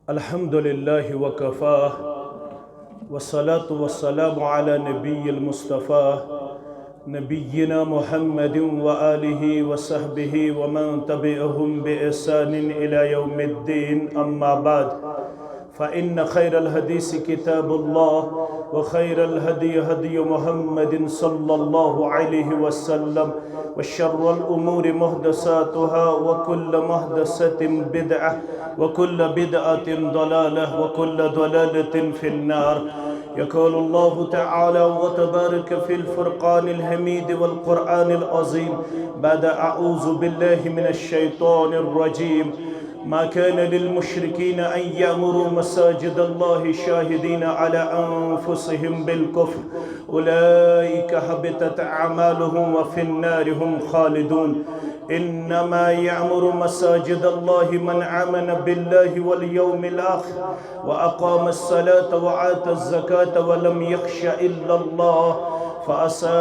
अल्हम्दुलिल्लाहि व कफ़ा वस्सलातु वस्सलामु अला नबिय्यिल मुस्तफ़ा नबिय्यिना मुहम्मदिन व आलिहि व सहबिहि व मन तबिअहुम बिइहसानिन इला यौमिद्दीन अम्मा बाद फ़इन्न खैरल हदीस किताबुल्लाह व खैरल हदी हदी मुहम्मदिन सल्लल्लाहु अलैहि वसल्लम व शर्रल उमूरि मुहदसातुहा व कुल्ल मुहदसतिन बिदअह व कुल्ल बिदअतिन दलालह व कुल्ल दलालतिन फिन्नार। यक़ूलुल्लाहु तआला व तबारक फ़िल फ़ुरक़ानिल हमीद वल क़ुरआनिल अज़ीम बाद अऊज़ु बिल्लाहि मिनश शैतानिर रजीम। मा काना लिल मुश्रिकीन अन यअमुरू मसाजिदल्लाहि शाहिदीन अला अनफुसिहिम बिल कुफ्र उलाइका हबितत अअमालुहुम व फिन्नारि हुम खालिदून। इन्नमा यअमुरू मसाजिदल्लाहि मन आमन बिल्लाहि वल यौमिल आखिर व अक़ामस सलात व आतज़ ज़कात व लम यख़्श इल्लल्लाह फ़असा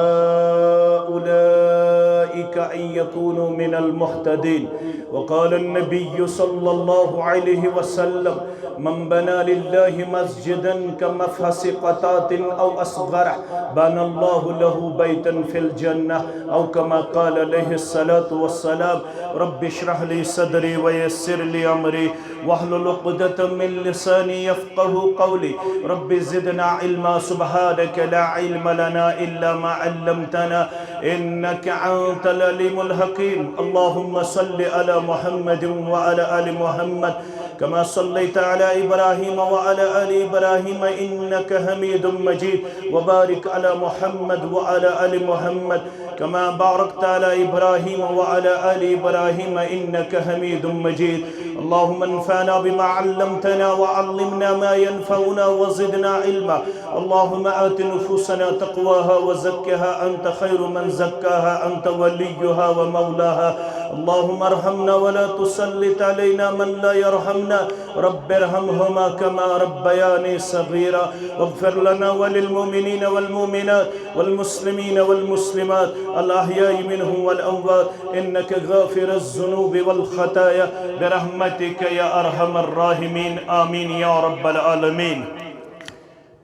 उलाइका अन यकूनू मिनल मुहतदीन। वक़ाल अन्नबिय्यु सल्लल्लाहु अलैहि वसल्लम मन बना लिल्लाहि मस्जिदन कमफ़हसि क़तातिन औ असग़रह बनल्लाहु लहू बैतन फ़िल जन्नह औ कमा क़ाल अलैहिस्सलातु वस्सलाम। रब्बि इश्रह ली सदरी व यस्सिर ली अमरी वहलुल उक़दतम मिन लिसानी यफ़क़हू क़ौली। रब्बि ज़िदना इल्मा सुब्हानक ला इल्म लना इल्ला मा अल्लमतना इन्नका अंतल अलीमुल हकीम। अल्लाहुम्मा सल्लि अला मुहम्मदिन व अला आलि मुहम्मद कमा सल्लैता अला इब्राहीम व अला आलि इब्राहीम इन्नका हमीदुम मजीद व बारिक अला मुहम्मद व अला आलि मुहम्मद कमा बारकता अला इब्राहीम व अला आलि इब्राहीम इन्नका हमीदुम मजीद। अल्लाहुम्मा अन्फ़अना बिमा अल्लमतना व अल्लिमना मा यनफ़उना व ज़िदना इल्मा। अल्लाहुम्मा आति नुफ़ूसना तक़वाहा व ज़क्किहा अंत खैरु मन ज़क्काहा अंत वलियुहा व मौलाहा। अल्लाहुम्मा अर्हमना व ला तुसल्लित अलैना मन ला यरहमना रब्बिरहमहुमा कमा रब्बयानी सग़ीरा वग़्फ़िर लना व लिल मुमिनीन वल मुमिनात वल मुस्लिमीन वल मुस्लिमात अल अहयाइ मिनहुम वल अमवात इन्नका गाफ़िरुज़ ज़ुनूबि वल ख़ताया बिरहमतिका या अरहमर राहिमीन आमीन या रब्बल आलमीन।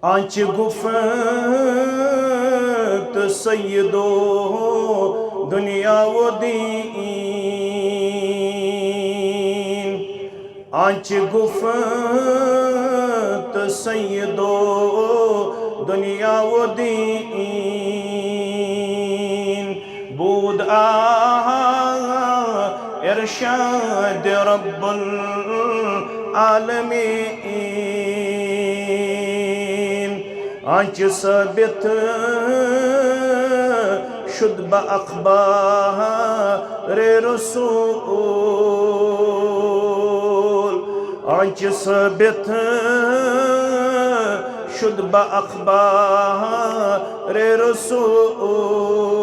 आंच गुफ़त सय्यदो दुनिया व दीन आंच गुफ़त सय्यदो दुनिया व दीन بود इरशाद रब्बुल आलमीन। आंच साबित शुद ब अख़बार रसूल आंच साबित शुद ब अख़बार रसूल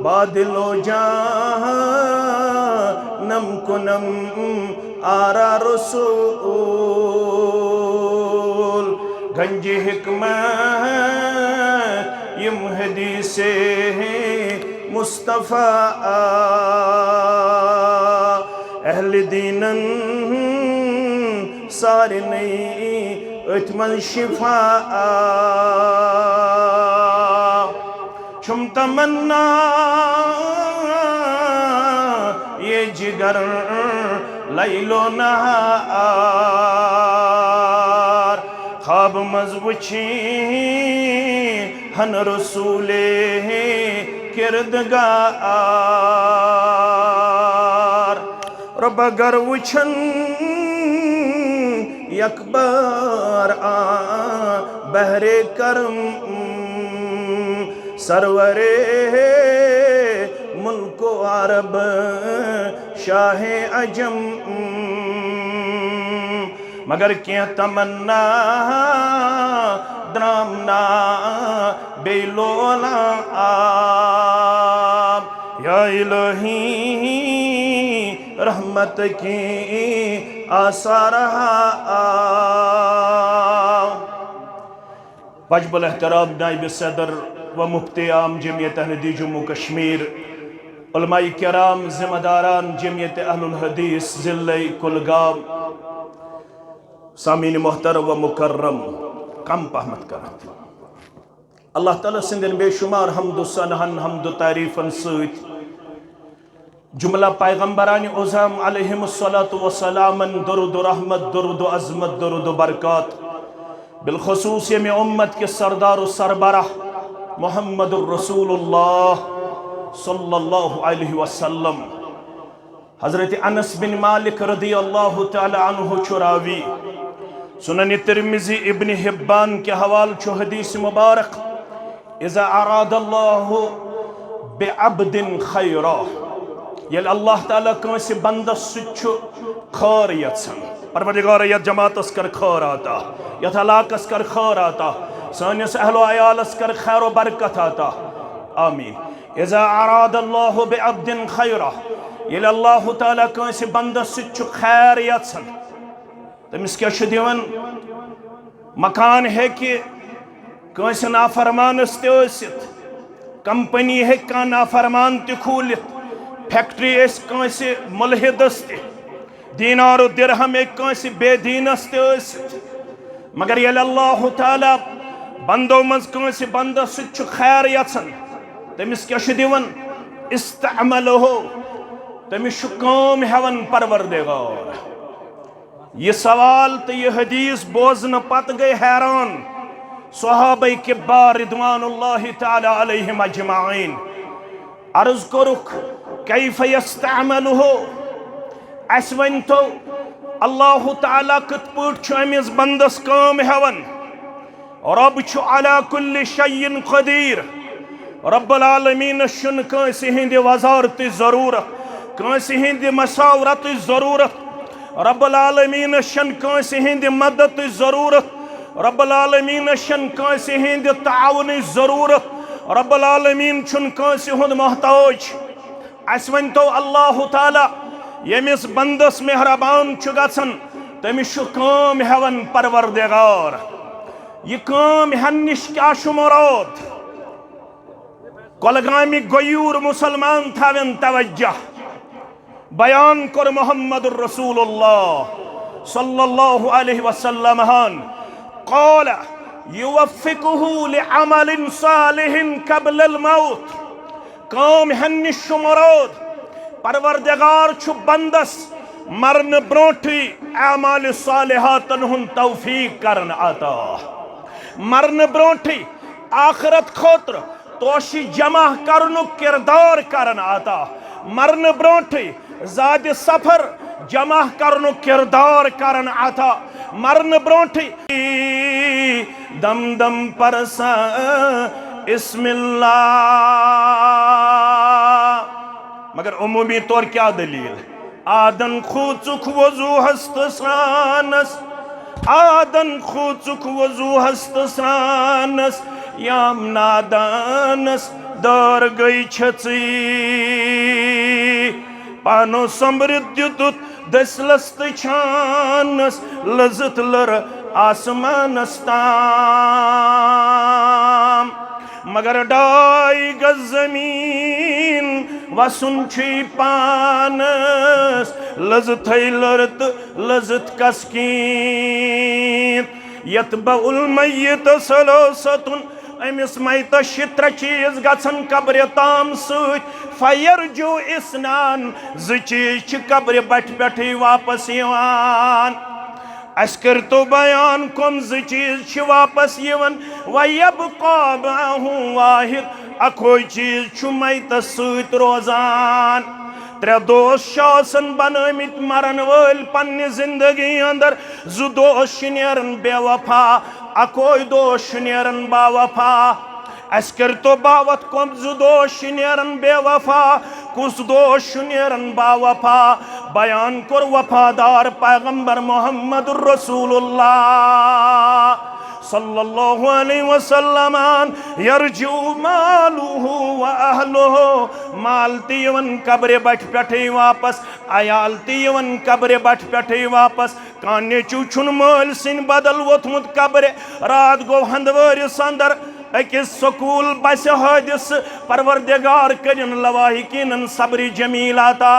बादलो जहन्नम कुनम आरा रसूल गंज हिकमत यम हदीसे मुस्तफ़ा अहल दीनन सारे नई अतमन शिफा छुम तमन्ना ये जिगर लैलो नहार ख्वाब मज़वुची हन रसूले किरदगार रब गर वुछन यकबार बहरे करम सरवरे मुल्को अरब शाहे अजम मगर क्या तमन्ना द्रामना बेलोला या इलाही रहमत की आसार वजबुल एहतराम नाइब सदर व मुफ्ती आम जमियत अहमदी जम्मू कश्मीर उलमाए किराम, जिम्मेदारान जमियत अहलुल हदीस जिले कुलगाम, सामीन मोहतरम व मुकर्रम, कम पहमत कर अल्लाह ताला सिंदन बेशुमार हमदु सनहन हमदु तारीफन सत जुमला पैगंबरान उज़म अलैहिमुस्सलातु वस्सलामन दुरूद रहमत, दुरूद अज़मत, दुरूद बरकत बिलखुसूस यम उम्मत के सरदार सरबराह मुहम्मदुर रसूलुल्लाह सल्लल्लाहु अलैहि वसल्लम हज़रत अनस बिन मालिक रदियल्लाहु तआला अन्हु चुरावी सुनन तिर्मिज़ी इब्न हिब्बान के हवाल चो हदीस मुबारक इज़ा अरादल्लाहु बिअब्दिन खैरा ये अल्लाह ताला कंसे बंदस सुच्छु खैर यत्सन परवरदिगार यत जमातस कर खैर आता यत इलाकस कर खैर आता सानिस अहलो अयालस कर खैर व बरकत आता आमीन। इज़ा अरादल्लाहु बिअब्दिन खैरा ये अल्लाह ताला कंसे बंदस सुच्छु खैर यत्सन तमिस क्या छु दिवन मकान है कि कंसे नाफरमानस ते ओसित कंपनी है का नाफरमान ते खूलित फैक्ट्री कंसे मुलहिदस ते दीनार दिरहम कंसे बेदीनस ते मगर ये अल्लाह ताला बंदो मज कंसे बंदस सु खैर यत्सन तमिस क्या छु दिवन इस्तअमलहु तमिस छु काम हेवन परवरदिगार। ये सवाल तो ये हदीस बोजन पत गए हैरान सहाबे किबार रिदवानुल्लाहि ताला अलैहिम अजमाइन अर्ज करुक कैफ यस्तअमलुहु अस वन तो अल्लाह ताला कत पट अमिस बंदस काम हेवन रब छु अला कुल्लि शैइन कदीर रब्बुल आलमीन शुन कंसे हिंद वजारत जरूरत कंसे हिंद मसावरत जरूरत रब्बुल आलमीन शन कंसे हिंद मदद जरूरत रब्बुल आलमीन शन कंसे हिंद ताउन जरूरत रब्बुल आलमीन छुन कंसे हुंद मोहताज अस वन तो अल्लाह ताला यमिस बंदस मेहरबान छु गसन तमिस छु काम हेवन परवरदिगार। ये काम हेन निश क्या छु मुराद कोलगामी गयूर मुसलमान थावन तवज्जह बयान कर मुहम्मदुर रसूलुल्लाह सल्लल्लाहु अलैहि वसल्लम हन क़ाल युवफ़्फ़िकुहु लिअमलिन सालिहिन क़ब्लल मौत काम हन्निश मुराद परवरदिगार छु बंदस मरन ब्रोठी अमाल सालिहातन हुन तौफीक करन आता मरन ब्रोठी आखिरत खोत्र तोशी जमा करनु किरदार करन आता मरन ब्रोठी ज़ाद सफर जमा करनु किरदार करन आता मरन ब्रोठी दम दम परसा इस्मिल्लाह। मगर उमूमी तौर क्या दलील आदन खूचुक वजू हस्त स्नानस आदन खूचुक वजू हस्त स्नानस याम नादानस दर गई छची पानो समृद्धि दुत दसलस्त छानस लजत लर आसमानस ताम मगर डाई गज जमीन वसुन छी पानस लजत लरत लजत कसकीन यतबउल मय्यत सलासतुन अमिस मैत शित्र चीज गसन कब्र ताम सत फयरजु इस्नान ज चीज कब्र बट पे वापस यवान अस कर तो बयान कम ज चीज वापस यवन वयबका माहु वाहिद अखो चीज मैत सत रोजान त्रे दोस्त शासन बनमित मरन वल पन्ने जिंदगी अंदर जु दोस्त नेरन बेवफा अकोई दोस्त नेरन बावफा अस कर तो बावत कम जु दोस्त नेरन बेवफा कुछ दोस्त नेरन बावफा बयान कर वफादार पैगंबर मोहम्मदुर रसूलुल्लाह सल्लल्लाहु अलैहि वसल्लम यरजू मालुहु व अहलुहु माल तीवन कब्र बट पे वापस अयाल तीवन कब्र बट पे वापस कान्य चुन माल सिन बदल वोथमुत कब्र रात गो हंदवरिस अंदर अकिस स्कूल बस हादिस परवरदिगार करिन लवाहिकीन सब्र जमील अता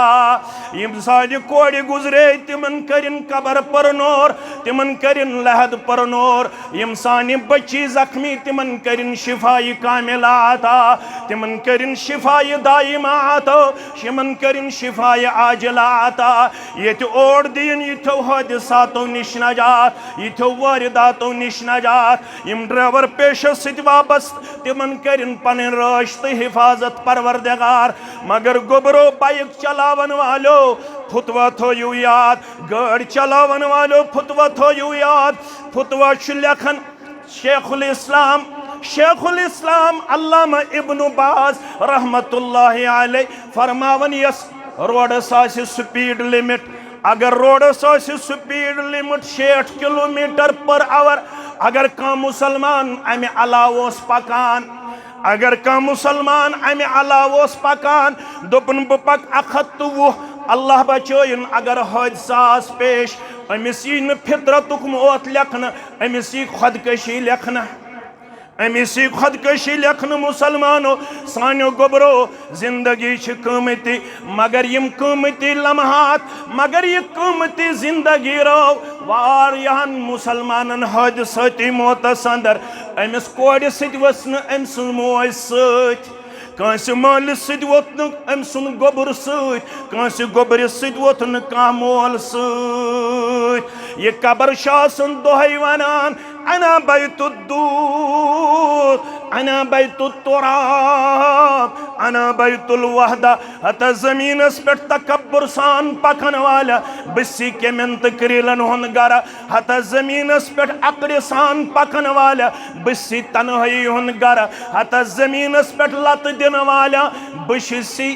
यम सानि कोड़ गुजरे तिमन करिन कबर परनोर तिमन करिन लहद परनोर यम सानि बच्ची जख्मी तिमन करिन शिफाई कामिला अता तिमन करिन शिफाई दाइमा अता तिमन करिन शिफाई आजिला अता ये ओर दिन यथो हादिसातों निश नजात यथो वारिदातों निश नजात यम ड्राइवर पेश सत वापस तिमन करिन पन रश तो हिफाजत परवरदिगार मगर गोबरो बाइक चलावन वालो फुतवा थोयु याद गाड़ी चलावन वालो फुतवा थोयु याद फुतवा लेखन शेखुल इस्लाम अल्लामा इब्न बाज रहमतुल्लाहि अलैह फरमावन यस रोडस आसि स्पीड लिमिट अगर रोडस आसि speed limit 60 kilometre per hour अगर कह मुसलमान अमे अलाव पकान अगर कह मुसलमान अमे अलाव पकान दोपन बह पक 120 अल्लाह बचोइन अगर हादसा पेश अमिस यी न फितरतुक मौत लेखन अमिस यी खुदकशी लेखन अमिस यी खुदकशी लेखन मुसलमानो सानो गोबरो जिंदगी कीमती मगर यम कीमती लम्हात मगर यह कीमती जिंदगी रो वारियान मुसलमानन हादसाती मौतस अंदर अमिस कोड़ सत वसन अम सुन मोज सत कांस मालिस सत वोत न अम सुन गोबर सत कांस गोबर सत वोत न कह मोल सत ये कबर शासन दोहै वनान अना बैतुद्दूर अना बैतुत्तुराब अना बैतुल वहदा हता जमीनस पे तकब्बुर सान पकन वाला बिस्सी के मिनत करीलन हुन गर हता जमीनस पे अकड़ सान पकन वाला बिस्सी तनहई हुन गर हता जमीनस पे लत दिन वाला बिस्सी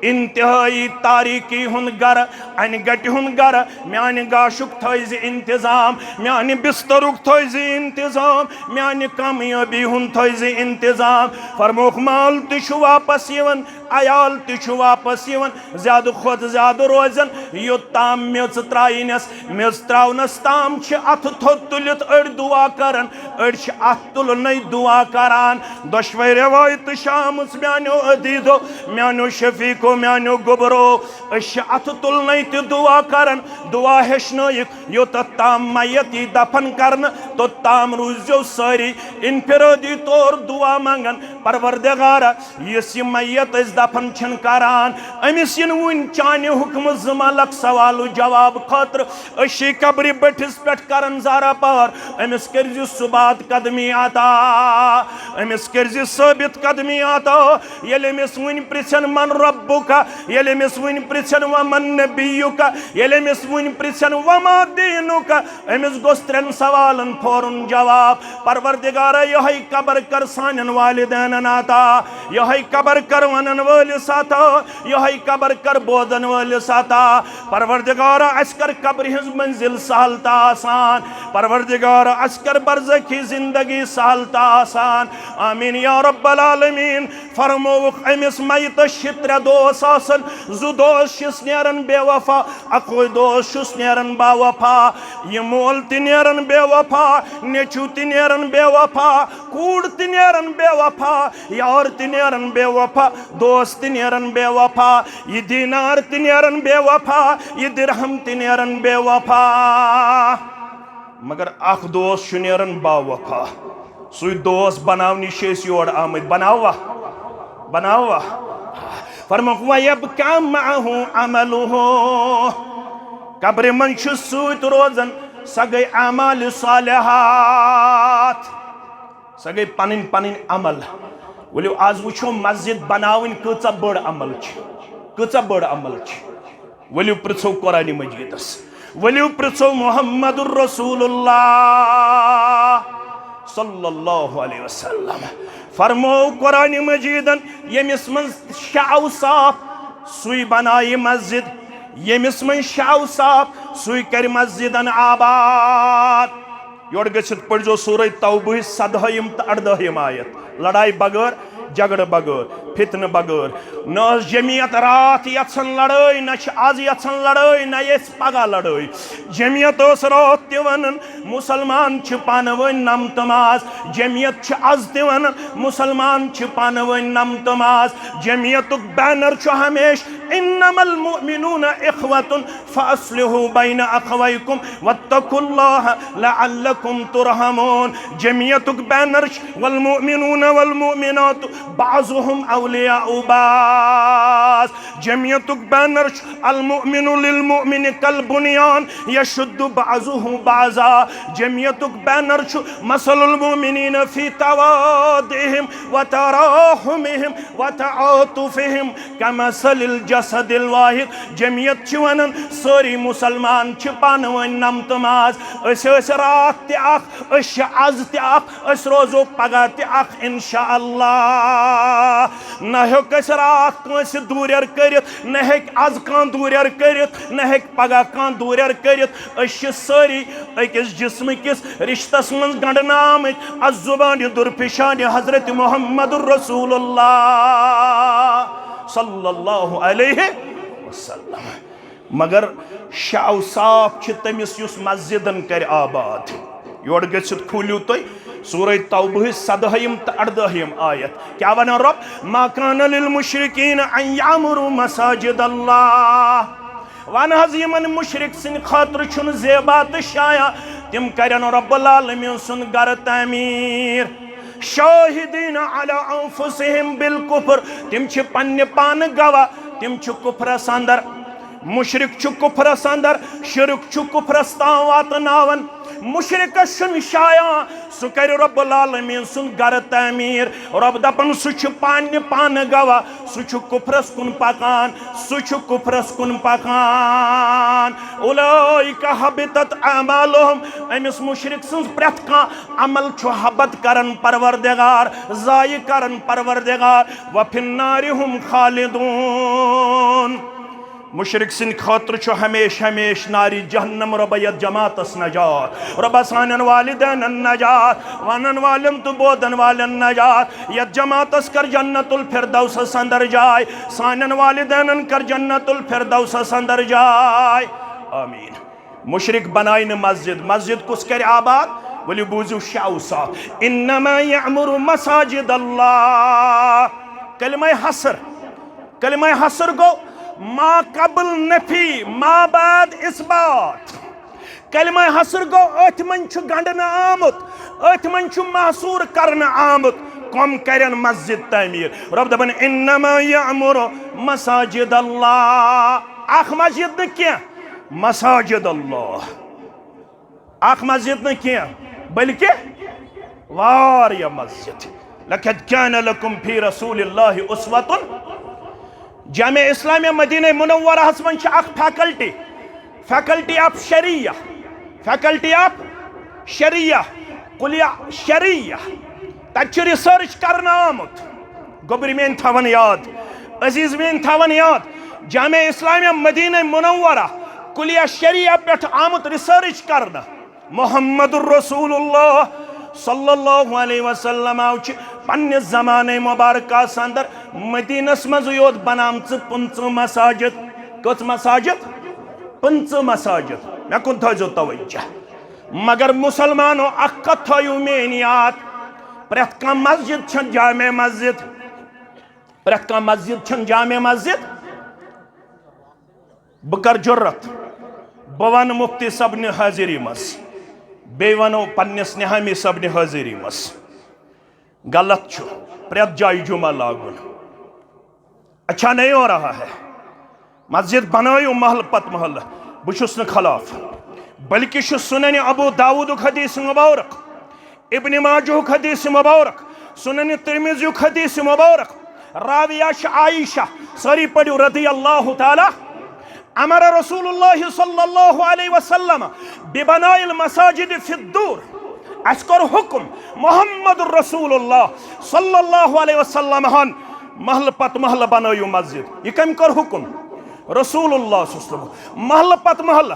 इंतहाई तारीकी हुन गर अन गट हुन गर म्यान गाशुक थज इंतजाम म्यान बिस्तरुक थज इंतजाम म्यान कामयाबी हुन थज इंतजाम फरमोख माल तु वापस यवन अयाल तु वापस यवन ज्यादा खुद ज्यादा रोजन योताम मेज त्राइनस मेज त्रावनस ताम अथ थोद तुलित अड़ दुआ करन अड़ अथ तुलने दुआ करान दोशवे रवायत शाम म्यानो अदीदो म्यानो शफीको म्यानो गोबरो अथ तुलने तो दुआ करन दुआ हेचनयिक योत ताम मैयत दफन करन तो ताम रूजो सारी इनफिरादी तौर दुआ मंगन परवरदिगार यस मैयत दफन छन करान अमिस इन वन चाने हुक्म जमालक सवाल जवाब खतर अशी कब्र बठिस पे करन जारा पार अमिस कर सुबात कदमी आता अमिस कर साबित कदमी आता ये अमिस वन पृछन मन रब्बुका ये अमिस वन पृछन वमन नबियुका ये अमिस वन पृछन वमा दीनुका अमिस गोस त्रेन सवालन फौरन जवाब परवरदिगार यही कब्र कर सानन वालिदैन आता यही कब्र कर वनन वालिस आता यही कब्र कर बोदन वालिस आता परवरदिगार अस्कर कब्र हिज मंजिल सहलता आसान परवरदिगार अस्कर बरज़खी जिंदगी सहलता आसान आमीन या रब्बल आलमीन फरमोख अमिस मैत शित्र दोस आसन जु दोस छिस नेरन बेवफा अकोय दोस छिस नेरन बावफा ये मोल ति नेरन बेवफा नेचू ति नेरन बेवफा कूड़ ति नेरन बेवफा यार ति नेरन बेवफा दोस्त ति नेरन बेवफा ये दीनार ति नेरन बेवफा ये दिरहम ति नेरन बेवफा मगर अख दोस्त छु नेरन बावफा सु दोस्त बनावनी शेस योर आमद बनावा फरमाक वयब्का मअहु अमलुहु कब्र मन छु सूत रोजन सगै अमाल सालिहात सगै पनिन पनिन अमल वलियो आज वुछो मस्जिद बनावन कचा बड़ अमल छ वलियो प्रछो कुरान मजीदस वलियो प्रछो मुहम्मदुर रसूलुल्लाह सल्लल्लाहु अलैहि वसल्लम फरमो कुरान मजीदन यमिस मन शाव साफ सुई बनाई मस्जिद यमिस मन शाव साफ सुई कर मस्जिदन आबाद योर गछित पढ़ो सूरह तौबह 17 तो 18 आयत लड़ाई बगैर झगड़ बगैर फितन बगैर न जमियत रात यत्सन लड़ाई न आज यत्सन लड़ाई न ये पगह लड़ाई जमियत रात तवन मुसलमान पान वन नम तमाज जमियत आज तवन मुसलमान पान वन नम तमाज जमियत बैनर हमेश इन्नमल मुमिनून इख्वतुन फअस्लिहू बैन अखवैकुम वत्तकुल्लाह लअल्लकुम तुरहमून जमियत बैनर वल मुमिनून वल मुमिनात बाज़ुहुम औलियाउ बाज़ जमियत बैनर अल मुमिनु लिल मुमिन कल बुनियान यशुद्दु बाज़ुहु बाज़ा जमियत बैनर मसलुल मुमिनीन फी तवादिहिम व तराहुमिहिम व तआतुफिहिम कमसलिल जसदिल वाहिद जमियत वनन सारी मुसलमान पान वन नम तमाज रात तख आज तख रोजो पगह तख इंशाअल्लाह न हेक रात कंस दूर कर न हेक आज कह दूर कर न हेक पगह कह दूर कर सारी अकिस जिस्म किस रिश्तस मज गंडना आमत अज जुबान दुरफिशान हजरत मुहम्मद रसूलुल्लाह सल्लल्लाहु अलैहि वसल्लम मगर शाव साफ तमिस युस मस्जिदन कर आबाद योर गसित खोलियो तुम सूरह तौबह 17 तो 18 आयत क्या वन रब मा कान लिल मुशरिकीन अन यामुरु मसाजिद अल्लाह वन हज यमन मुशरिक सिन खातिर छुन ज़ेबा तो शाया तिम करन रब्बुल आलमीन सुन घर तामीर शाहिदीन अला अनफुसिहिम बिल कुफ्र तिम छ पन्ने पान गवाह तिम छ कुफ्रस अंदर मुशरिक छ कुफ्रस अंदर शिरक छ कुफ्रस तां वातनावन मुशरिक शाया सह कर रब्बुल आलमीन सुन घर तामीर रब दपन सह पान पान गवाह सह कुफ्रस कुन पकान सह कुफ्रस कुन पकान उलाइका हबितत अमालुहुम अमिस मुशरिक सन्स प्रथ कह अमल हबत करन परवरदिगार ज़ाय करन परवरदिगार व फिन्नारि हुम खालिदून मुशरिक सिन खातिर हमेश हमेश नारी जहन्नम रब यत जमातस नजात रब सानन वालिदैन नजात वनन वालन तो बोदन वालन नजात यत जमातस कर जन्नतुल फिरदौस अंदर जाय सानन वालिदैन कर जन्नतुल फिरदौस अंदर जाय आमीन मुशरिक बनाई न मस्जिद मस्जिद कुस कर आबाद बोली बूझू शाउ साफ इन्नमा यअमुरु मसाजिद अल्लाह कलिमा हसर गो मा कबल नफी मा बाद इसबात कलिमा हसर गो अथ मन गंडन आमुत अथ मन महसूर करन आमुत कम करन मस्जिद तामीर रब दपन इन्नमा यअमुरु मसाजिद अल्लाह अख मस्जिद न क्या मसाजिद अल्लाह अख मस्जिद न क्या बल्कि वारिया मस्जिद लक़द कान लकुम फी रसूलिल्लाहि उस्वतुन जामे इस्लामिया मदीना मुनव्वरा मन फैकल्टी ऑफ शरिया कुलिया शरिया तक रिसर्च करना आमुत गोबरी मेन थवन याद अजीज मेन थवन याद जामे इस्लामिया मदीना मुनव्वरा कुलिया शरिया पे आमुत रिसर्च करना मुहम्मदुर रसूलुल्लाह सल्लल्लाहु अलैहि वसल्लम पन्ने ज़माने मुबारकस अंदर मदीनस मज योत बनामच 15 मसाजिद कत मसाजिद 15 मसाजिद मे कुन थो तवज्जो मगर मुसलमानों अख थो मेन याद प्रथ कह मस्जिद छ जामे मस्जिद प्रथ कह मस्जिद छ जामे मस्जिद बह कर जुर्रत बह वन मुफ्ती सबन हाजिरी मस बे वनो पन्नस निहामी सबन हाजिरी मस गलत छु प्रत जाय जुमा लागुन अच्छा नहीं हो रहा है मस्जिद बनायो महल पत महल बुशुस न खिलाफ बल्कि सुनन अबू दाऊद हदीस मुबारक इब्न माजुह हदीस मुबारक सुनन तिरमिज़ी हदीस मुबारक राविया आयशा सारी पढ़ो रदी अल्लाह ताला अमर रसूलुल्लाह सल्लल्लाहु अलैहि वसल्लम बिबनाइल मसाजिद फिद्दूर अस्कर हुक्म मोहम्मद रसूलुल्लाह सल्लल्लाहु अलैहि वसल्लम हन महल पत महल बनायो मस्जिद यह कम कर हुक्म रसूलुल्लाह सल्लल्लाहु महल पत महल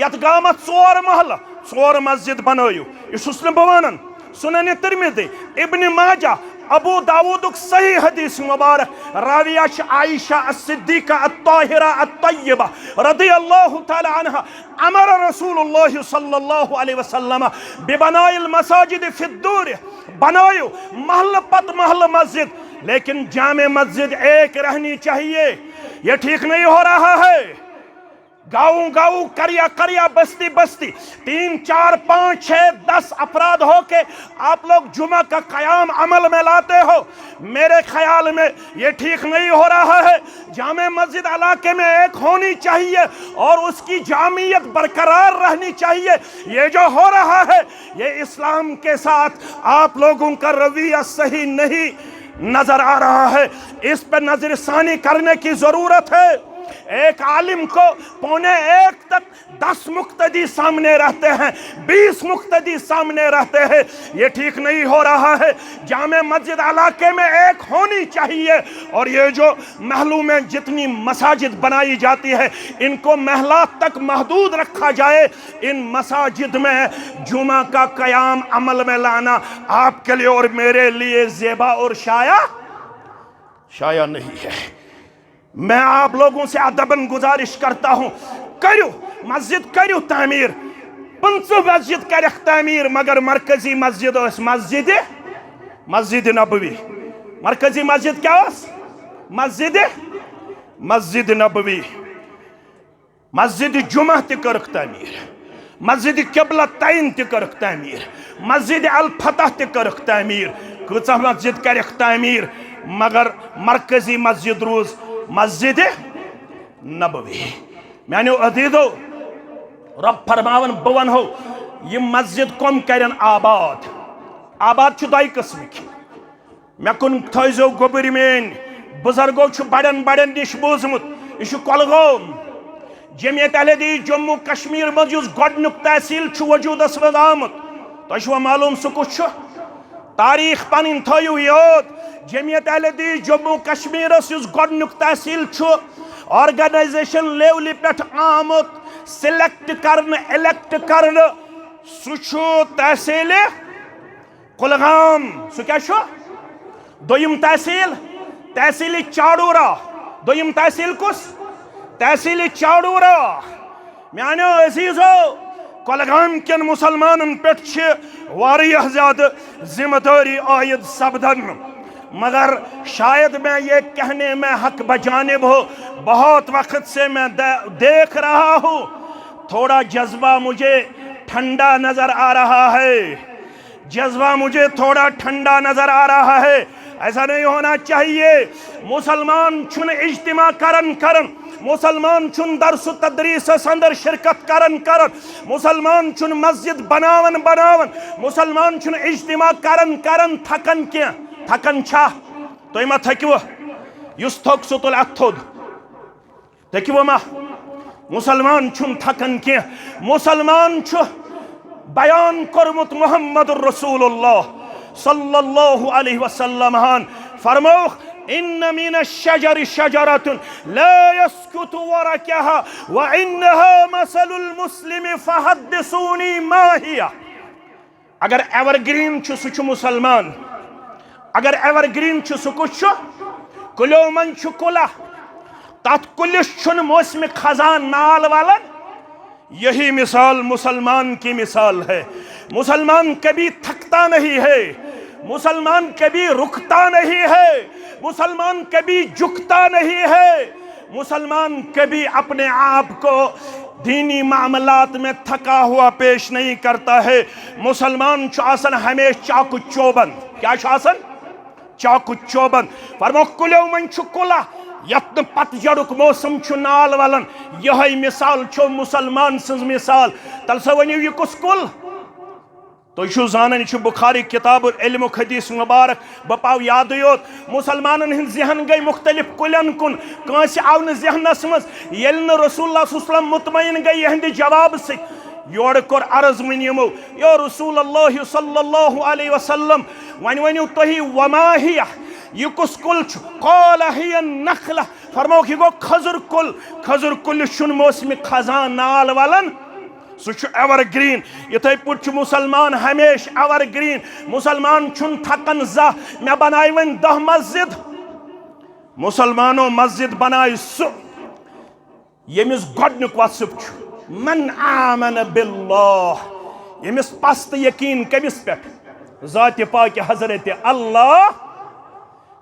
यत गाम 4 मस्जिद बनायो यह बवान सुनन तिरमिज़ी इब्न माजा अबू दाऊद सही हदीस मुबारक राविया आयशा सिद्दीका अत्ताहिरा अत्तय्यबा रदियल्लाहु तआला अन्हा अमर रसूलुल्लाह सल्लल्लाहु अलैहि वसल्लम बिबनाइल मसाजिद फिद्दूर, बनायो महल पत महल मस्जिद, लेकिन जामे मस्जिद एक रहनी चाहिए। ये ठीक नहीं हो रहा है। गाँव गाँव करिया करिया बस्ती बस्ती 3 4 5 6 10 अफराद हो के आप लोग जुमा का क़याम अमल में लाते हो। मेरे ख्याल में ये ठीक नहीं हो रहा है। जामे मस्जिद इलाके में एक होनी चाहिए और उसकी जामियत बरकरार रहनी चाहिए। ये जो हो रहा है ये इस्लाम के साथ आप लोगों का रवैया सही नहीं नजर आ रहा है। इस पर नजरसानी करने की जरूरत है। एक आलिम को 1:45 तक 10 मुक्तदी सामने रहते हैं, 20 मुक्तदी सामने रहते हैं। ये ठीक नहीं हो रहा है। जामे मस्जिद इलाके में एक होनी चाहिए और ये जो महलों में जितनी मसाजिद बनाई जाती है इनको महलात तक महदूद रखा जाए। इन मसाजिद में जुमा का क़याम अमल में लाना आपके लिए और मेरे लिए ज़ेबा और शाया नहीं है। मैं आप लोगों से अदबन गुजारिश करता हूं, करो मस्जिद करो तामीर, 5 मस्जिद कर तामीर, मगर मरकजी मस्जिद मस्जिद नबवी, मरकजी मस्जिद क्या मस्जिद नबवी, मस्जिद जुमा तक तामीर, मस्जिद क़िबला तैन तक तामीर, मस्जिद अल फतह तक तामीर, कूचा मस्जिद कर तामीर, मगर मरकजी मस्जिद रोज मस्जिद नबवी। मैंने अदीदो रब फरमावन बवन हो ये मस्जिद कम करन आबाद। आबाद दई किस्म मे कुन थो गोबर मेन बुजुर्गो बड़न बड़न निश बूजमुत। यह कोलगोम जमियत अहले हदीस जम्मू कश्मीर मज गोडनुक तहसील वजूदस मज आमुत। तुम मालूम सह कुछ तारीख पन थो याद। जमियत अहले हदीस जम्मू कश्मीर गोडनुक तहसील ऑर्गेनाइजेशन लेवल पे आमुत सिलेक्ट करन इलेक्ट करन सह तहसील कुलगाम। सह क्या दोयम तहसील चाड़ूरा। दोयम तहसील कुस तहसील चाड़ूरा। म्यानो अजीजो कुलगाम केन मुसलमानन पे वारियाह ज्यादा जिम्मेदारी आयद सपदन, मगर शायद मैं ये कहने में हक बजानिब हो। बहुत वक्त से मैं देख रहा हूँ थोड़ा जज्बा मुझे ठंडा नजर आ रहा है। जज्बा मुझे थोड़ा ठंडा नजर आ रहा है। ऐसा नहीं होना चाहिए। मुसलमान छुन इज्तिमा करन मुसलमान छुन दरस तदरीस अंदर शिरकत करन मुसलमान छुन मस्जिद बनावन मुसलमान छुन इज्तिमा करन थकन क्या थकन छा तुम मा थकव युस थोक सह तुल अथोद थकव मा। मुसलमान छुन थकन क्या। मुसलमान छु बयान करमुत मुहम्मद रसूलुल्लाह सल्लल्लाहु अलैहि वसल्लम फरमाओ इन्न मिन शजर शजरतुन ला यस्कुतु वरकहा व इन्नहा मसलुल मुस्लिम फहद्दिसूनी मा हिया। अगर एवरग्रीन छु सु मुसलमान, अगर एवरग्रीन छु सु कुछ कुलो मन छु कुला तथ कुलिस छुन मौसम खजान नाल वालन। यही मिसाल मुसलमान की मिसाल है। मुसलमान कभी थकता नहीं है, मुसलमान कभी रुकता नहीं है, मुसलमान कभी झुकता नहीं है, मुसलमान कभी अपने आप को दीनी मामलात में थका हुआ पेश नहीं करता है। मुसलमान शासन हमेशा चाकू चौबंद। क्या शासन? चाकू चौबंद। फरमो कुलो मन कुला यत्न पतझड़ुक मौसम नाल वलन। यही मिसाल छो मुसलमान सज मिसाल। तल सा वनियो यह कुस कुल तो जान बुखारी किताब इल्म हदीस मुबारक बह पाव याद योत। मुसलमानन हिंद जहन गई मुख्तलिफ कुलन कुन कंस आव न जहनस मज येल न रसूलुल्लाह सल्लल्लाहु अलैहि वसल्लम मुतमईन गई यहंद जवाब से योर कोर अर्ज वन यमो यो रसूलुल्लाह सल्लल्लाहु अलैहि वसल्लम वन वनियो तही वमा हिया यह कुस कुल क़ाल हिय नखला। फरमाओ कि गो खजुर कुल। खजुर कुल शुन मौसम खजान नाल वलन सह एवर ग्रीन इथे पुट मुसलमान हमेश एवर ग्रीन मुसलमान छुन थकन जा मे बनाई वन 10 मस्जिद मुसलमानों मस्जिद बनाई सु यमिस गोडनुक वसफ मन आमन बिल्लाह यमिस पस्त यकीन कमिस पे ज़ात पाक हजरत अल्लाह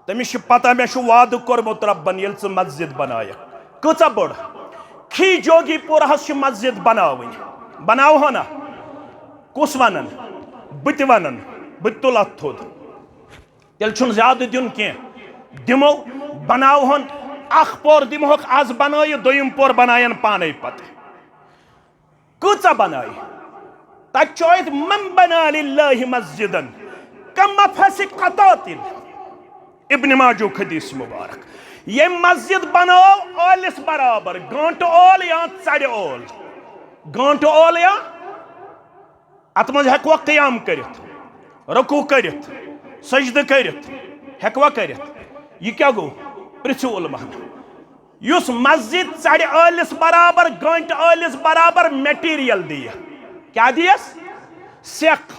तमिस पता मे वाद कोरमुत रब्बन ये मस्जिद बनाय कचा बड़ खी जोगीपुर मस्जिद बनाव ना कुस वन बत वन बत तुल अथ थोद तेल ज्यादा दिन कह दिमो बनावन अख पोर दिमोक आज बनाय दोयम पोर बनायन पाने पत कचा बनाय तत मन बना लिल्लाहि मस्जिदन कमफसि क़तातिन इब्न माजो हदीस मुबारक ये मस्जिद बनाओ ओलिस बराबर गांठ ओल या चढ़ ओल गांठ ओल या अत मज हेकवा क़याम करित रुकू करित सजद करित हेकवा करित ये क्या गो पृथ्वी उलमान युस मस्जिद चढ़ ओलिस बराबर गांठ ओलिस बराबर मटेरियल दिया क्या दियस सेक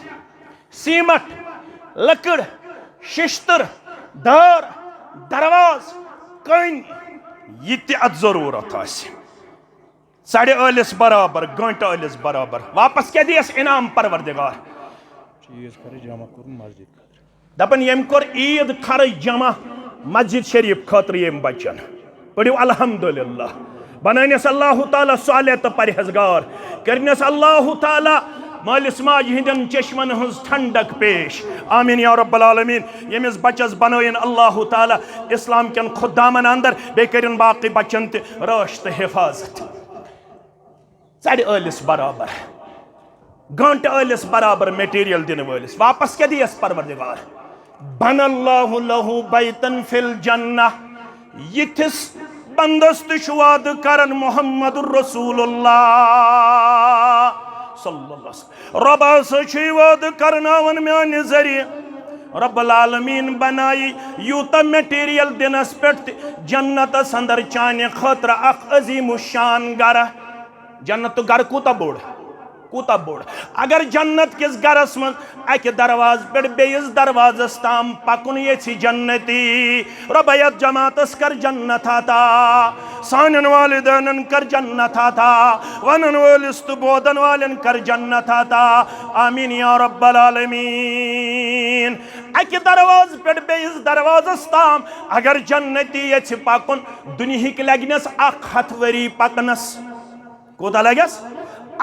सीमट लकड़ शिश्तर दार दरवाज कन ये अत जरूरत चढ़ ओलिस बराबर गांठ ओलिस बराबर वापस क्या दियस इनाम परवरदिगार दपन यम कोर ईद खर्च जमा मस्जिद शरीफ खतर यम बचन पढ़ो अल्हम्दुलिल्लाह बनस अल्लाह ताला साले तो परहेजगार करनस अल्लाह ताला मालिस माज हिंदन चश्मन हज ठंडक पेश आमीन या रब्बल आलमीन यमिस बचस बनयन अल्लाह ताला इस्लाम कन खुदामन अंदर बे करन बाकी बचन त रश त हिफाजत चढ़ ओलिस बराबर गांठ ओलिस बराबर मटेरियल दिन वलिस वापस क्या दियस परवरदिगार बनल्लाहु लहु बैतन फिल जन्नह यथिस बंदस तुवाद करन मुहम्मदुर रसूलुल्लाह सल्लल्लाहु रब सवाद करनावन म्यान जरिए रब्बुल आलमीन बनाई यूता मटेरियल दिनस पे जन्नत अंदर चाने खतर अख अजीम शान गर जन्नत गर कूता बोड़ अगर जन्नत किस गरस मज अक दरवाज पे बेस दरवाजस ताम पकुन ये जन्नती रबयत जमातस कर जन्नत आता सानन वालिदैन कर जन्नत आता वनन वालिस तो बोदन वालन कर जन्नत आता आमीन या रब्बल आलमीन अक दरवाज पे बेस दरवाजस ताम अगर जन्नती ये पकुन दुनिहिक लगनस अख हथवरी पकनस कोता लगस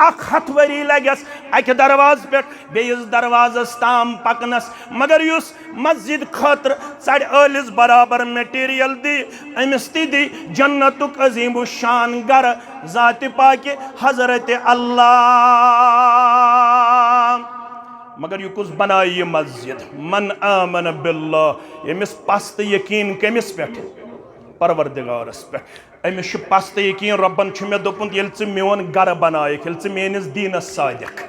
अख हथवरी लगस अक दरवाज पे बेस दरवाजस ताम पकनस मगर युस मस्जिद खतर चढ़ ओलिस बराबर मटेरियल दी अमिस दी जन्नतुक अजीम शान गर ज़ात पाक हजरत अल्लाह मगर यु कुस बनाई ये मस्जिद मन आमन बिल्लाह यमिस पस्त यकीन कमिस पे परवरदिगारस पे अमिस पस्त यकीन रब्बन मे दोपुन ये मोन गर बनायक ये मेनिस दीनस सादिक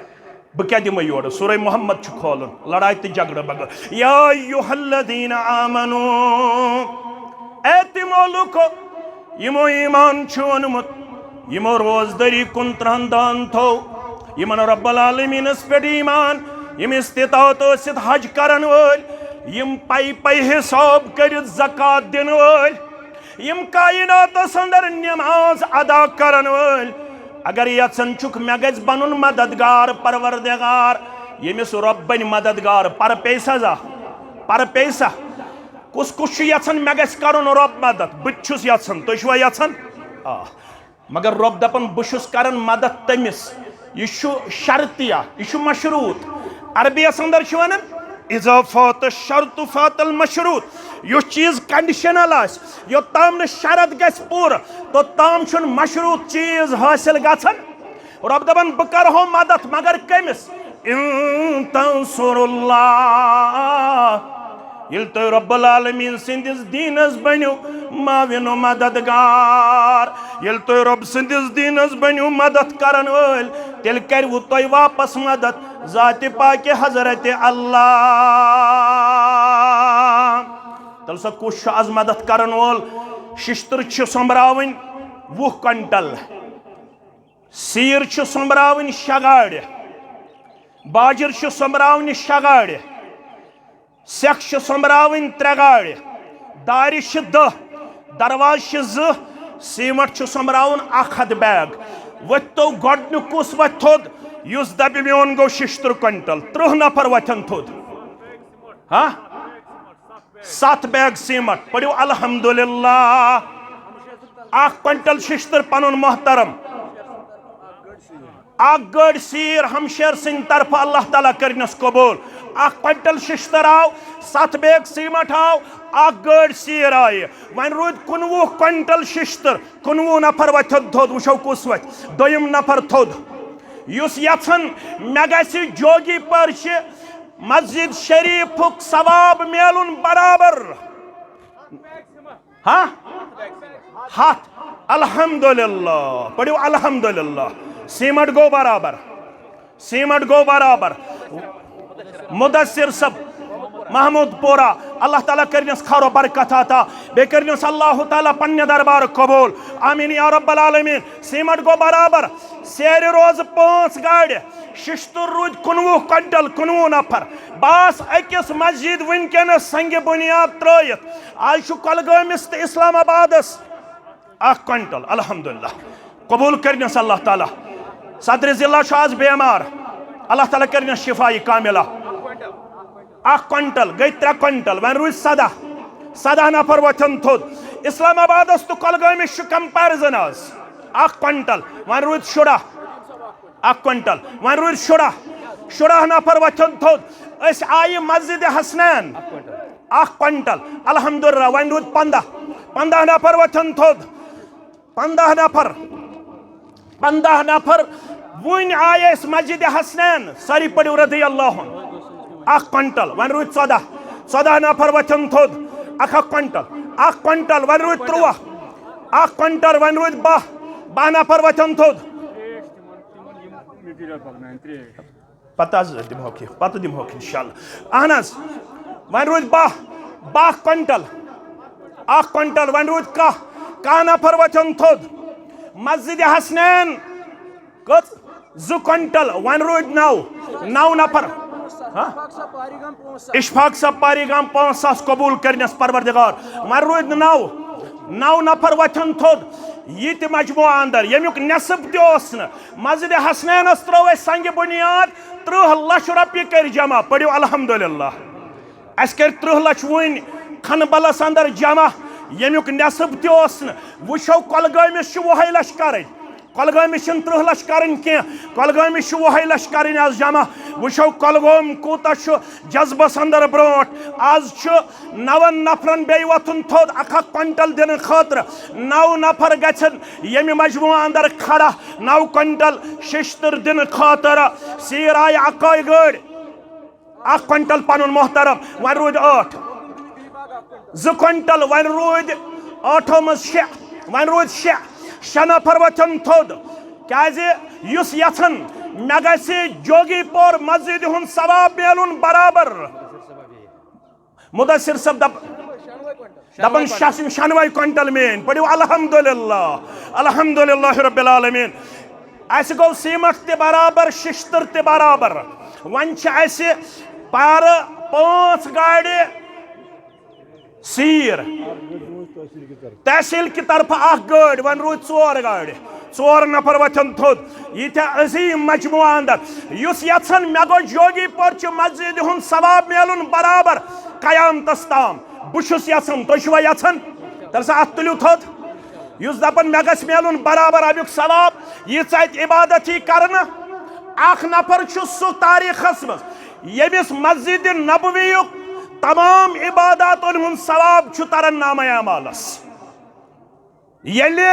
बह क्या दिम योर सूरह मोहम्मद खोलन लड़ाई तो झगड़ बगैर या अय्युहल्लज़ीना आमनू ए तिमो लुको यमो ईमान ओनुमुत यमो रोजदारी कुन त्रहदान थो यमन रब्बुल आलमीनस पे ईमान यम इस्तिताअत ओसित हज करन वल यम पै हिसाब कर ज़कात दिन वल यम कायनातस अंदर नमाज अदा करन वल अगर यचन चुक मे गज बनुन मददगार परवरदिगार यमिस रब्बन मददगार पर पैसा जा पर पैसा कुस कुछ यचन मे गज करन रब मदद बुछुस यचन तो छवा यचन मगर रब दपन बुछुस करन मदद तमिस यह शर्तिया यह मशरूत अरबियस अंदर वन इज़ा फात शर्त फातल मशरूत यो चीज कंडीशनल यो ताम न शरत गस पूर तो ताम छुन मशरूत चीज हासिल गछन रब दपन बह करहो मदद मगर कमिस इन तंसुरुल्लाह ये तो रब्बुल आलमीन सिंदिस दीनस बनो माविनो मददगार ये तो रब सिंदिस दीनस बनो मदद करन वल तेल करवु तोय वापस मदद ज़ात पाक हजरत अल्लाह तल सा कुछ आज मदद करन वल शिश्तर छ संभरावन 20 क्विंटल सीर सोमरावन शगाड़, बाजर सोमरावन शगाड़, सेख सोमरावन 3 गाड़, दार 10, दरवाज 2, सीमट सोमरावन 1 बैग। वो गोडनुकुस वथ थोद युस दबि मोन गो 76 क्विंटल 30 नफर वथन थोद। हाँ 7 बैग सीमट पढ़ो अल्हम्दुलिल्लाह। 1 क्विंटल 76 पनुन मोहतरम। 1 गड़ सीर हमशेर सिंह तरफ अल्लाह ताला करनस कबूल। 1 क्विंटल 76 आव, 7 बैग सीमट आव, 1 गड़ सीर आय। वन रूद 19 क्विंटल 76, 19 नफर वथन थोद। वो कुस वथ दोयम नफर थोद युस यथन मे गि जोगी पर मस्जिद शरीफुक सवाब मेलुन बराबर। हाँ 7 अल्हम्दुलिल्लाह पढ़ो अल्हम्दुलिल्लाह। सीमट गो बराबर, सीमट गो बराबर। मुदस्सिर सब महमूदपुरा अल्लाह ताला करनस खैर बरकत अता, बे करनस अल्लाह ताला पन्ने दरबार कबूल। आमीन या रब्बल आलमीन। सीमट गो बराबर। सेर रोज 5 गाड़, 76 रूद 19 क्विंटल 19 नफर। बास अकिस मस्जिद वनकस संग बुनियाद त्रयित। आज कलगमिस तो इस्लामाबादस 1 क्विंटल अल्हम्दुलिल्लाह कबूल करनस अल्लाह ताला। सदर जिला आज बेमार, अल्लाह ताला करनस शिफाई कामिला। 1 क्विंटल गई 3 क्विंटल वन रूज 17 नफर वथन थोद। इस्लामाबाद तो कलगमिस कंपेरिजन आज 1 क्विंटल वन रूज 16। 1 क्विंटल वन रूज 16 नफर वथन थोद। अस आय मस्जिद हसनैन 1 क्विंटल अल्हम्दुलिल्लाह वन रूज 15 नफर वथन थोद। 15 नफर वन आय मस्जिद हसनैन सारी पढ़ो रदी अल्लाह। 1 क्विंटल वन रूज 14 नफर वथन थोद। 1 क्विंटल वन रूज 13। 1 क्विंटल वन रूज 12 नफर वथन थोद। पता दिमो इंशाल्लाह। अहन वन रूज 12 क्विंटल। 1 क्विंटल वन रूज 1 नफर वथन थोद। मस्जिद हसनैन 2 क्विंटल वन रूज 9 नफर। इशफाक सब पारीगाम 5,000 कबूल करनस परवरदिगार। वन रूज 9 नफर वथन थोद। ये मजमू अंदर यमुक नसब तोस मस्जिद हसनैन त्रो संग बुनियाद 30 लाख रुपये कर जमा पढ़ो अल्हम्दुलिल्लाह। अस कर 30 लाख वन खनबलस अंदर जमा यमुक नसब तोस वो कलगमिस 20 लाख कर। कलगमिस 30 लाख कर कलगमिस 20 लाख कर आज जमा। वो कलगोम कूता जज्बस अंदर ब्रोट। आज 9 नफरन बे वथुन थोद 1 क्विंटल दिन खतर। 9 नफर गन यम मजमू अंदर खड़ा 9 क्विंटल 76 दिन खतर। सीर आय 1 गड़ 1 क्विंटल पनुन मोहतरम one rude 8। 2 quintal one rude 8 मज 6 वन रूद 6 नफर वथन थोद। क्या यथन मे गि जोगीपुर मस्जिद हुन सवाब मेलुन बराबर। मुदस्सिर सब दपन 96 क्विंटल मेन पढ़ो अल्हम्दुलिल्लाह अल्हम्दुलिल्लाह रब्बिल आलमीन। अस गो सीमट ते बराबर 76 ते बराबर। वन पार 5 गाड़ सीर तहसील की तरफ 1 गड़ वन रूज 4 गाड़ 4 नफर वथन थोद। ये अजीम मजमू अंदर युस यथन मे गो जोगीपुर मस्जिद हुन सवाब मेलुन बराबर कयामतस ताम। बुशुस यथन तुवा यथन तल सा अत तुलियो थोद युस दपन मे गस मेलुन बराबर अमुक सवाब। ये इबादत ही करना 1 नफर सह तारीखस मज यमिस मस्जिद नबवियुक तमाम इबादतन हुन सवाब तरन नामे अमालस। येले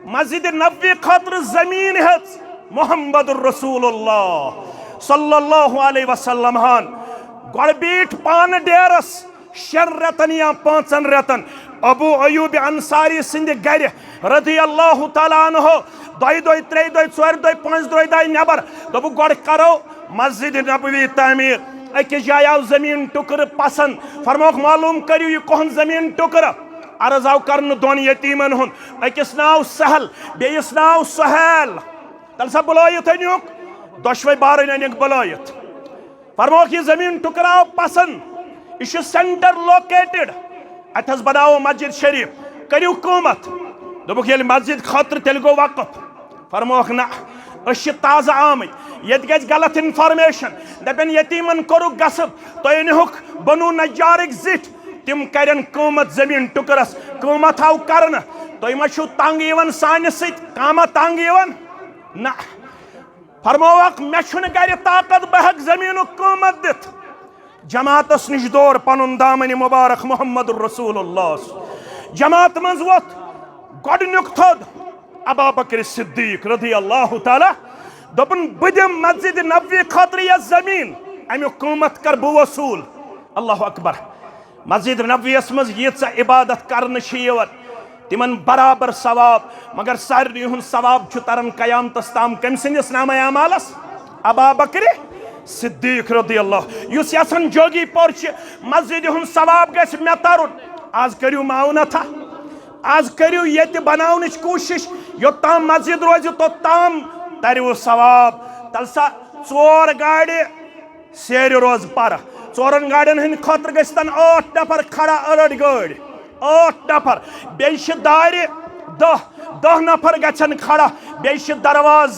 मस्जिद नबवी खतर जमीन हेच मोहम्मद रसूलुल्लाह सल्लल्लाहु अलैहि वसल्लम हन गोड़ बीठ पान डेरस 6 रेतन या 5 रेतन अबू अयूब अंसारी सिंध गर रदी अल्लाह तआला अन्हु 2 दो 3 दो 4 दो 5 दो दाय नबर दोप गोड़ करो मस्जिद नबवी तामीर। अकिस जाय आव जमीन टुकर पसंद फरमोक मालूम करियो ये कौन जमीन टुकर। अर्ज आव कर 2 यतीमन हुन अकिस नाव सहल बेस नाव सहेल तल सा बुलायत अनिक दोशवे बारन अनिक बुलायत फरमोक यह जमीन टुकराव पसंद यह सेंटर लोकेटेड अथस बनाओ मस्जिद शरीफ करियो कूमत दोबुक ये मस्जिद खतर तेल गो वक़फ फरमोक ना ताज़ा आमत ये गलत इन्फॉर्मेशन दपन यतीमन कोरु गसब तो अनहुक बनु नज्जारिक जिट तिम करन कूमत जमीन टुकरस कूमत आव करन तो मु तंग सान समा तंग ना फरमोक मे गर ताकत बह जमीन कूमत दित जमातस निश दौर पनुन दामन मुबारक मोहम्मद रसूलुल्लाह जमात मज वोत गोडनुक थोद अबू बकर सिद्दीक रज़ी अल्लाह ताला दोपन बदिम मस्जिद नबवी खतर यह जमीन अमुक कूमत कर बह वसूल अल्लाह अकबर मस्जिद नबवीस मज यीचा इबादत करन तिमन बराबर सवाब मगर सारे हुन सवाब तरन कयामतस ताम कम सिंदिस नामा अमालस अबू बकर सिद्दीक रज़ी अल्लाह युस यसन जोगी पोर मस्जिद हुन सवाब गस मे तरन आज करियो माउनथा आज करियो ये बनावनच कोशिश योत्ताम मस्जिद रोज तोत्ताम तरियो सवाब तलसा 4 गाड़ सेर रोज पर 4 गाड़न हंद खतर गन 8 नफर खड़ा अड़ गाड़ 8 नफर बेश दार 10 नफर गन खड़ा बेश दरवाज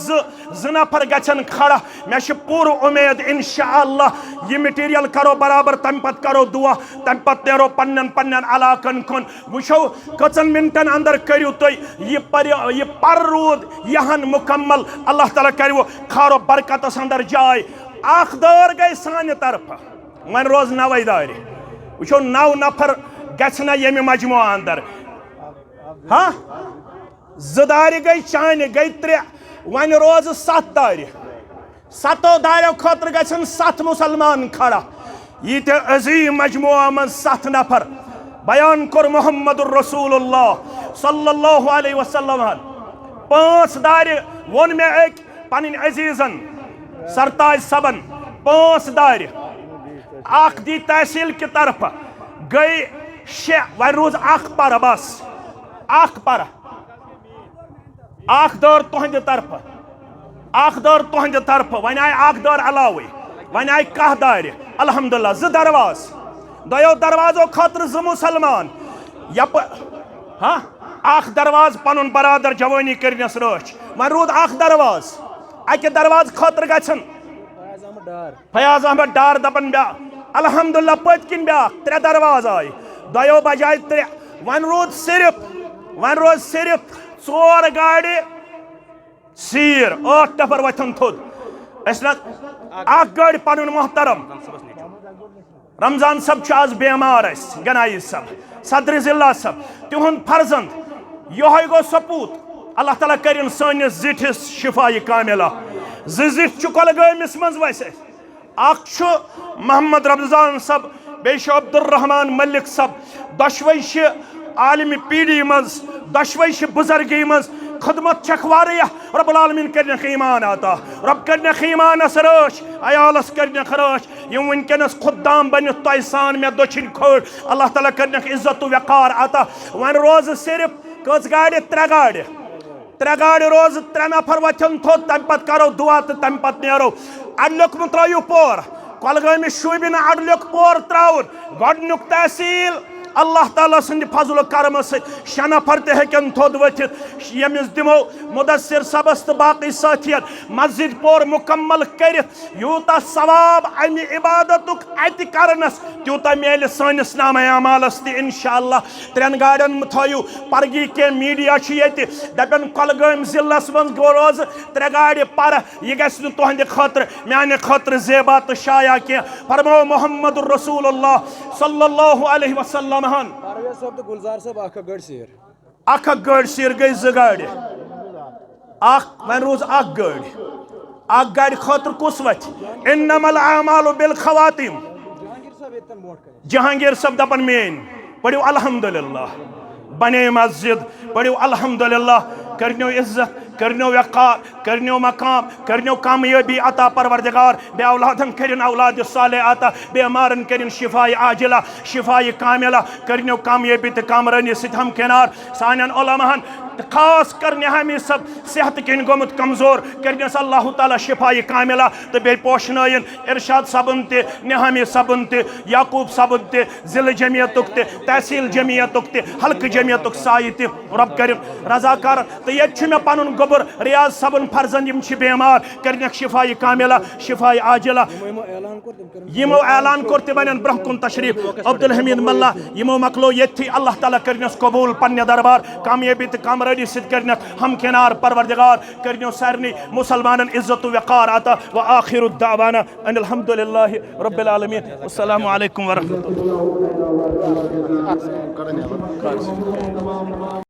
2 नफर गन खड़ा मे पूर उम्मीद इंशाअल्लाह यह मटीरियल करो बराबर तम पत करो दुआ तम पत नेरो पन्न पन्न इलाकन कुन वुशो कचन मिनटन अंदर करियो तुम यह पर रूद यहन मुकम्मल अल्लाह ताला करो खारो बरकतस अंदर जाय आख दौर गई सान तरफ वन रोज 9 दार वुशो 9 नफर गना यम मजमुआ अंदर हाँ 2 दार गई चान गई 3 वन रोज 7 दार 7 दारों खतर गन 7 मुसलमान खड़ा यीत अजीम मजमुआ मज 7 नफर बयान कोर मोहम्मद रसूलुल्लाह सल्लल्लाहु अलैहि वसल्लम 5 दार वोन मे एक पन अजीजन सरताज सबन 5 दार आख दी तहसील की तरफ गई 6 वन रोज आख पर बस आख पर आख दौर तुहद तरफ वन आय आख दौर अलावे वन आय 10 दार अल्हम्दुलिल्लाह 2 दरवाज 2 दरवाजों खतर 2 मुसलमान यप हाँ आख दरवाज पनुन बरादर जवानी करनस रच वन रूद आख दरवाज अके दरवाज खतर गन फयाज अहमद डार दपन ब्या अल्हम्दुलिल्लाह पत किन ब्या 3 दरवाज आय 2 बजाय 3 वन रोज सिर्फ 4 गाड़ सीर 8 नफर वथन थोद अख गाड़ पनुन मोहतरम रमजान सब आज बेमार गनाई सब सदर जिला सब तिहुंद फर्जंद यह गो सपूत अल्लाह ताला करिन सानिस जिठिस शिफाई कामिला 2 जिठ कोलगमिस मज वस मोहम्मद रमजान सब बे अब्दुर्रहमान मलिक सब दशवे आलिम पीढ़ी मज दशवे बुजुर्गी मज खदमत छक वारिया रब्बुल आलमीन करने ईमान आता रब करने ईमान रच अयालस करने रच यम वनकस खुदाम बन तय सान मे दक्षिण खोड़ अल्लाह ताला करने इज्जत वक़ार आता वन रोज सिर्फ कस गाड़ 3 गाड़ रोज 3 नफर वथन थोद तम पत करो दुआ तो तम पत नेरो अडलुक त्रयु पोर कोलगमिस शूबिन अडलुक पोर त्राउन गोडनुक तहसील अल्लाह ताला सद फजल करम 6 नफर तन थोद वथित यमिस दिमो मुदस्सिर सबस तो बाकी साथियन मस्जिद पोर मुकम्मल कर यूता सवाब अमि इबादत अत करनस तूता मेल सानिस नाम अमालस त इंशाअल्लाह 3 गाड़न थयु परगी के मीडिया दपन कोलगम जिलस मन गो रोज 3 गाड़ पर यह गस तुहद खतर माने खतर जेबा तो शाया के फरमो मोहम्मद रसूलुल्लाह सल्लल्लाहु अलैहि वसल्लम परवेज साहब तो गुलजार साहब अख गाड़ सीर गई 2 गाड़ वन रोज 1 गाड़ खतर कुस वथ इन्नमल आमालु बिल खवातिम जहांगीर साहब दपन मेन पढ़ो अल्हम्दुलिल्लाह बने मस्जिद पढ़ो अल्हम्दुलिल्लाह करनो इज्जत करनो वक़ार करनो मकाम करनो कामयाबी अता परवरदिगार बे औलादन करिन औलाद साले अता बेमारन करिन शिफाई आजिला शिफाई कामिला करनो कामयाबी त कामरानी सित हम किनार सानन उलमाहन तो खास कर निहामी सब सेहत किन गोमुत कमजोर करनस अल्लाह ताला शिफाई कामिला तो बे पोशनायन इरशाद सबन ते निहामी सबन ते याकूब सबन ते जिल जमियतुक ते तहसील जमियतुक ते हल्क जमियतुक साई ते रब कर रजाकार तो ये मे पन गोबर रियाज सबन फर्जन यम बेमार कर शिफाई कामिला शिफाई आजिला यमो ऐलान कोर ते बन ब्रह कुन तशरीफ अब्दुल हमीद मल्ला यमो मकलो ये अल्लाह ताला करनस कबूल पन्ने दरबार कामयाबी तो कामरानी सिद्ध करन हम किनार परवरदिगार करनो सारनी मुसलमानन इज्जत वक़ार अता व आखिरु दावाना अनिल हम्दुलिल्लाहि रब्बिल आलमीन अस्सलामु अलैकुम व रहमतुल्लाह।